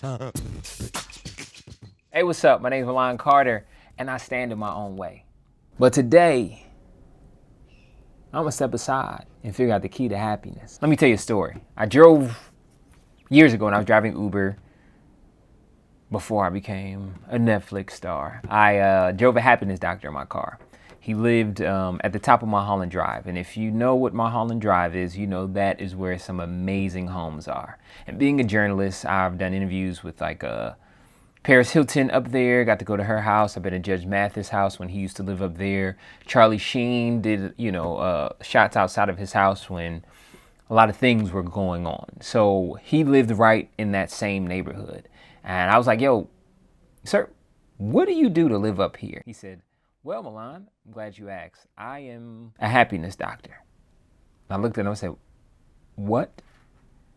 Hey, what's up? My name is Milan Carter, and I stand in my own way. But today, I'm gonna step aside and figure out the key to happiness. Let me tell you a story. I drove years ago, and I was driving Uber before I became a Netflix star. I drove a happiness doctor in my car. He lived at the top of Mulholland Drive. And if you know what Mulholland Drive is, you know that is where some amazing homes are. And being a journalist, I've done interviews with Paris Hilton up there, got to go to her house. I've been at Judge Mathis' house when he used to live up there. Charlie Sheen did, shots outside of his house when a lot of things were going on. So he lived right in that same neighborhood. And I was like, yo, sir, what do you do to live up here? He said, well, Milan, I'm glad you asked. I am a happiness doctor. I looked at him and said, what?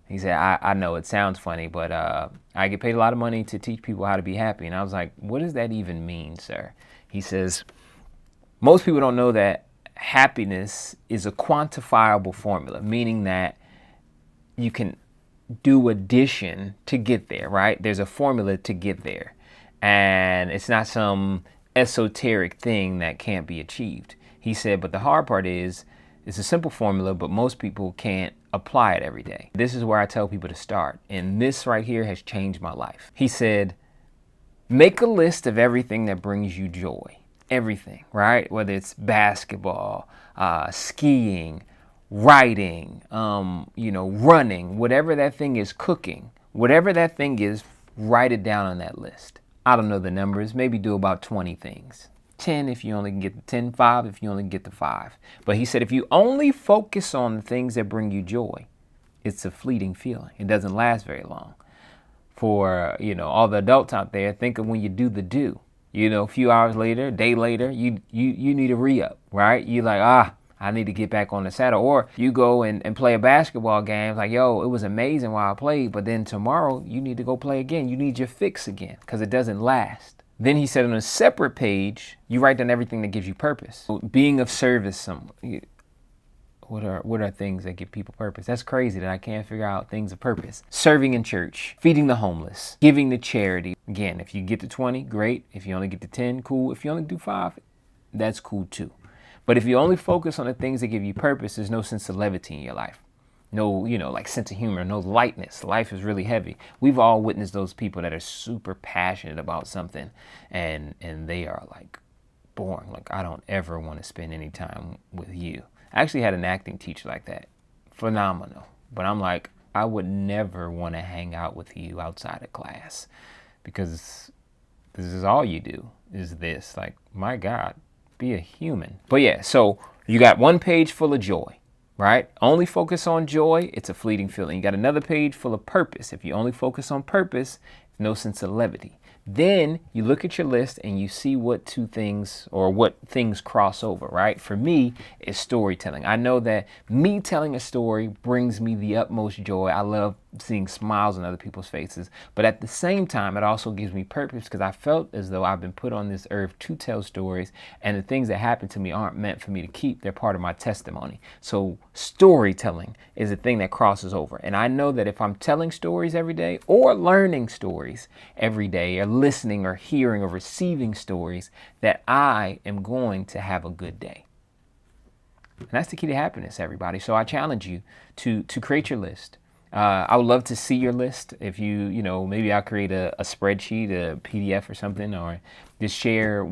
He said, I know it sounds funny, but I get paid a lot of money to teach people how to be happy. And I was like, what does that even mean, sir? He says, most people don't know that happiness is a quantifiable formula, meaning that you can do addition to get there, right? There's a formula to get there. And it's not some esoteric thing that can't be achieved. He said, but the hard part is, it's a simple formula, but most people can't apply it every day. This is where I tell people to start. And this right here has changed my life. He said, make a list of everything that brings you joy. Everything, right? Whether it's basketball, skiing, writing, running, whatever that thing is, cooking, whatever that thing is, write it down on that list. I don't know the numbers, maybe do about 20 things. 10 if you only can get the 10, 5 if you only get the 5. But he said, if you only focus on the things that bring you joy, it's a fleeting feeling. It doesn't last very long. For, all the adults out there, think of when you do the do. A few hours later, a day later, you need a re-up, right? You're like, I need to get back on the saddle. Or you go and play a basketball game, like, yo, it was amazing while I played, but then tomorrow you need to go play again. You need your fix again, because it doesn't last. Then he said on a separate page, you write down everything that gives you purpose. Being of service, what are things that give people purpose? That's crazy that I can't figure out things of purpose. Serving in church, feeding the homeless, giving to charity. Again, if you get to 20, great. If you only get to 10, cool. If you only do 5, that's cool too. But if you only focus on the things that give you purpose, there's no sense of levity in your life. No, sense of humor, no lightness. Life is really heavy. We've all witnessed those people that are super passionate about something and they are like boring. Like, I don't ever want to spend any time with you. I actually had an acting teacher like that. Phenomenal. But I'm like, I would never want to hang out with you outside of class because this is all you do is this. Like, my God, be a human. But yeah, so you got one page full of joy. Right? Only focus on joy, it's a fleeting feeling. You got another page full of purpose. If you only focus on purpose, no sense of levity. Then you look at your list and you see what two things or what things cross over, right? For me, it's storytelling. I know that me telling a story brings me the utmost joy. I love seeing smiles on other people's faces. But at the same time, it also gives me purpose because I felt as though I've been put on this earth to tell stories, and the things that happen to me aren't meant for me to keep. They're part of my testimony. So storytelling is a thing that crosses over. And I know that if I'm telling stories every day or learning stories every day or listening or hearing or receiving stories, that I am going to have a good day. And that's the key to happiness, everybody. So I challenge you to create your list. I would love to see your list. If maybe I'll create a spreadsheet, a PDF or something, or just share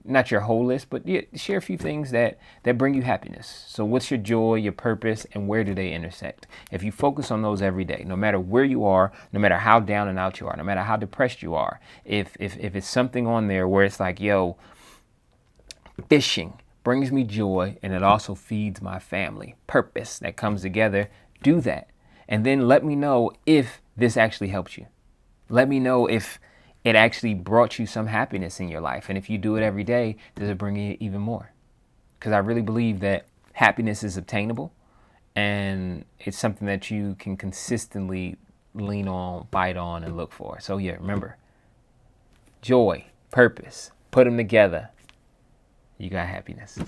not your whole list, but share a few things that bring you happiness. So what's your joy, your purpose, and where do they intersect? If you focus on those every day, no matter where you are, no matter how down and out you are, no matter how depressed you are, if it's something on there where it's like, yo, fishing brings me joy and it also feeds my family, purpose that comes together, do that. And then let me know if this actually helps you. Let me know if it actually brought you some happiness in your life. And if you do it every day, does it bring you even more? Because I really believe that happiness is obtainable and it's something that you can consistently lean on, bite on, and look for. So yeah, remember, joy, purpose, put them together. You got happiness.